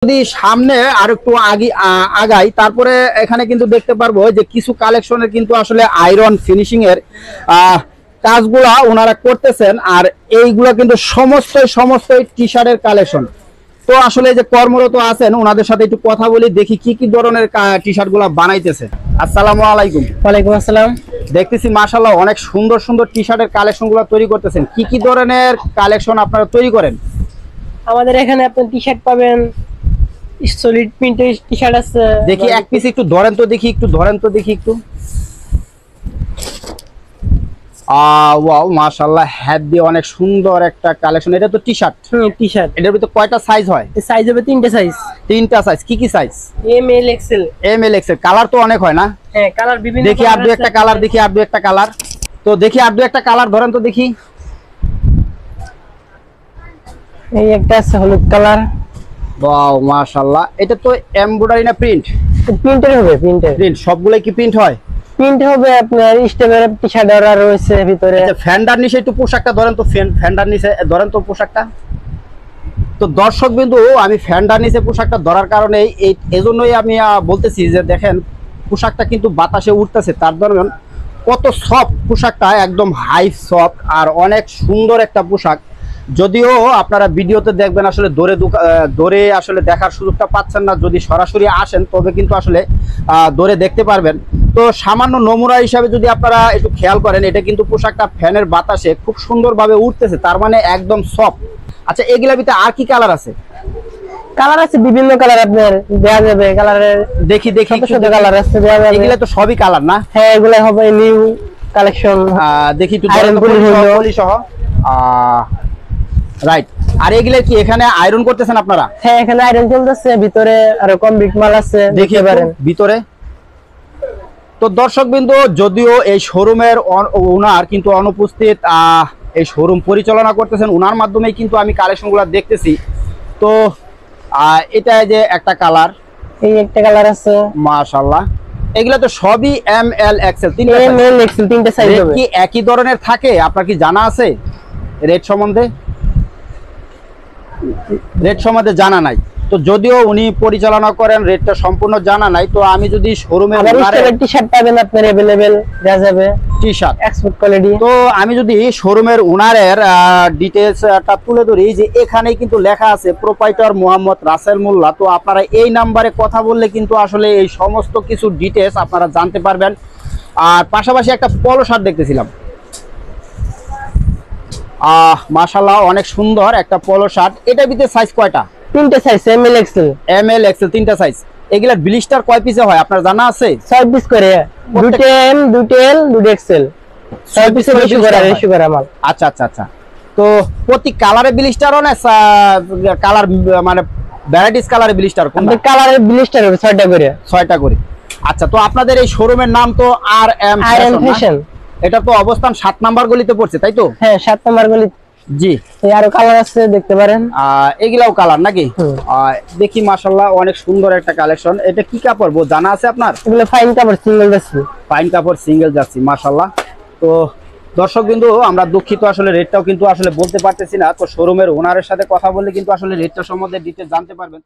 যদি সামনে আর একটু আগাই তারপরে এখানে কিন্তু দেখতে পারবো যে কিছু কালেকশনের কিন্তু আসলে আয়রন ফিনিশিং এর কাজগুলা ওনারা করতেছেন। আর এইগুলা কিন্তু সমস্ত টি শার্টের কালেকশন। তো আসলে যে কর্মরত আছেন ওনাদের সাথে একটু কথা বলি, দেখি কি কি ধরনের টি শার্ট গুলা বানাইতেছে। আসসালামু আলাইকুম। ওয়ালাইকুম আসসালাম। দেখতেছি মাশাআল্লাহ অনেক সুন্দর টি শার্টের কালেকশন গুলা তৈরি করতেছেন। কি কি ধরনের কালেকশন আপনারা তৈরি করেন? আমাদের এখানে আপনি টি শার্ট পাবেন, সলিড প্রিন্টের টি শার্ট আছে। দেখি এক পিস একটু ধরেন তো দেখি, একটু ওয়াও মাশাআল্লাহ, হেভি অনেক সুন্দর একটা কালেকশন। এটা তো টি শার্ট। T shirt. এটার ভিতরে কয়টা সাইজ হয়? সাইজ হবে তিনটা সাইজ। কি কি size? M L XL. XL. Colour তো অনেক হয় না? হ্যাঁ, কালার বিভিন্ন। দেখি আর দুই একটা কালার, তো দেখি আর দুই একটা কালার ধরেন তো দেখি। এই একটা আছে হলুদ কালার। ওয়াও মাশাআল্লাহ, এটা তো এমব্রয়ডারি না প্রিন্ট? প্রিন্টের হবে, প্রিন্ট। সবগুলাই কি প্রিন্ট হয়? প্রিন্ট হবে আপনার স্টেপের টি শার্ট আর রয়েছে ভিতরে। আচ্ছা, ফ্যান্ডার নিচে একটু পোশাকটা ধরেন তো, ফ্যান্ডার নিচে ধরেন তো পোশাকটা। তো দর্শক বিন্দু, আমি ফ্যান্ডার নিচে পোশাকটা ধরার কারণে এজন্যই আমি বলতেছি যে দেখেন পোশাকটা কিন্তু বাতাসে উঠতেছে, তার ধরেন কত সফট পোশাকটা, একদম হাই সফট আর অনেক সুন্দর একটা পোশাক। যদিও আপনারা ভিডিওতে দেখবেন আসলে দৌড়ে আসলে দেখার সুযোগটা পাচ্ছেন না, যদি সরাসরি আসেন তবে কিন্তু আসলে দৌড়ে দেখতে পারবেন। তো সামান্য নমুনা হিসাবে যদি আপনারা একটু খেয়াল করেন, এটা কিন্তু পোশাকটা ফ্যানের বাতাসে খুব সুন্দরভাবে উঠতেছে, তার মানে একদম সফট। আচ্ছা, এগুলা ভিতরে আর কি কালার আছে? কালার আছে বিভিন্ন কালার, আপনার দেয়া যাবে কালারের। দেখি ছোট কালার আছে দেয়া যাবে। এগুলা তো সবই কালার না? হ্যাঁ, এগুলা হবে নিউ কালেকশন। দেখি একটু পলি সহ। রাইট। আর এগুলা কি এখানে আয়রন করতেছেন আপনারা? হ্যাঁ, এখানে আয়রন চলতেছে, ভিতরে আরো কমপ্লিট মাল আছে, দেখতে পারেন ভিতরে। তো দর্শক বিন্দু, যদিও এই শোরুমের ওনার কিন্তু অনুপস্থিত, এই শোরুম পরিচালনা করতেছেন ওনার মাধ্যমেই কিন্তু আমি কালেকশনগুলো দেখতেছি। তো এটা যে একটা কালার, এই একটা কালার আছে মাশাআল্লাহ। এগুলা তো সবই এম এল এক্সেল, তিনটা সাইজ হবে। কি একই ধরনের থাকে? আপনার কি জানা আছে রেট সম্বন্ধে? রেট সম্বন্ধে জানা নাই। তো যদিও উনি পরিচালনা করেন, রেটটা সম্পূর্ণ জানা নাই। তো আমি যদি শোরুমে টি শার্ট পাবেন আপনার अवेलेबल দেয়া যাবে, টি শার্ট এক্সপোর্ট কোয়ালিটি। তো আমি যদি শোরুমের ওনারের ডিটেইলসটা তুলে ধরি, যে এখানেই কিন্তু লেখা আছে প্রোপাইটর মোহাম্মদ রাসেল মোল্লা। তো আপনারা এই নাম্বারে কথা বললে কিন্তু আসলে এই সমস্ত কিছু ডিটেইলস আপনারা জানতে পারবেন। আর পাশাপাশি একটা পলো শার্ট দেখতেছিলাম, মাশাআল্লাহ অনেক সুন্দর একটা পলো শার্ট। এটার ভিতরে সাইজ কয়টা? তিনটা সাইজ, এম এল এক্সেল তিনটা সাইজ। এগুলা ব্লিস্টার কয় পিসে হয় আপনার জানা আছে? 6 পিস করে, দুটো এম, দুটো এল, দুটো এক্সেল, 6 পিসে রেশিও করা মাল। আচ্ছা। তো প্রতি কালারে ব্লিস্টার না কালার মানে ভ্যারাইটিস কালারে ব্লিস্টার? কোনটা কালারে ব্লিস্টার হবে 6টা করে। আচ্ছা, তো আপনাদের এই শোরুমের নাম তো আর এম ফ্যাশন। এটা তো অবস্থান 7 নাম্বার গলিতে পড়ছে, তাই তো? হ্যাঁ, 7 নাম্বার গলি। জি। এই আরো কালার আছে, দেখতে পারেন। এগুলাও কালার নাকি? দেখি মাশাআল্লাহ অনেক সুন্দর একটা কালেকশন। এটা কি কাপড় জানা আছে আপনার? এগুলো ফাইন কাপড়, সিঙ্গেল জার্সি। মাশাআল্লাহ। তো দর্শক বিন্দু, আমরা দুঃখিত, আসলে রেটটাও কিন্তু আসলে বলতে পারতেছি না। তো শোরুমের ওনারের সাথে কথা বললে কিন্তু আসলে রেটটা সম্বন্ধে ডিটেইলস জানতে পারবেন।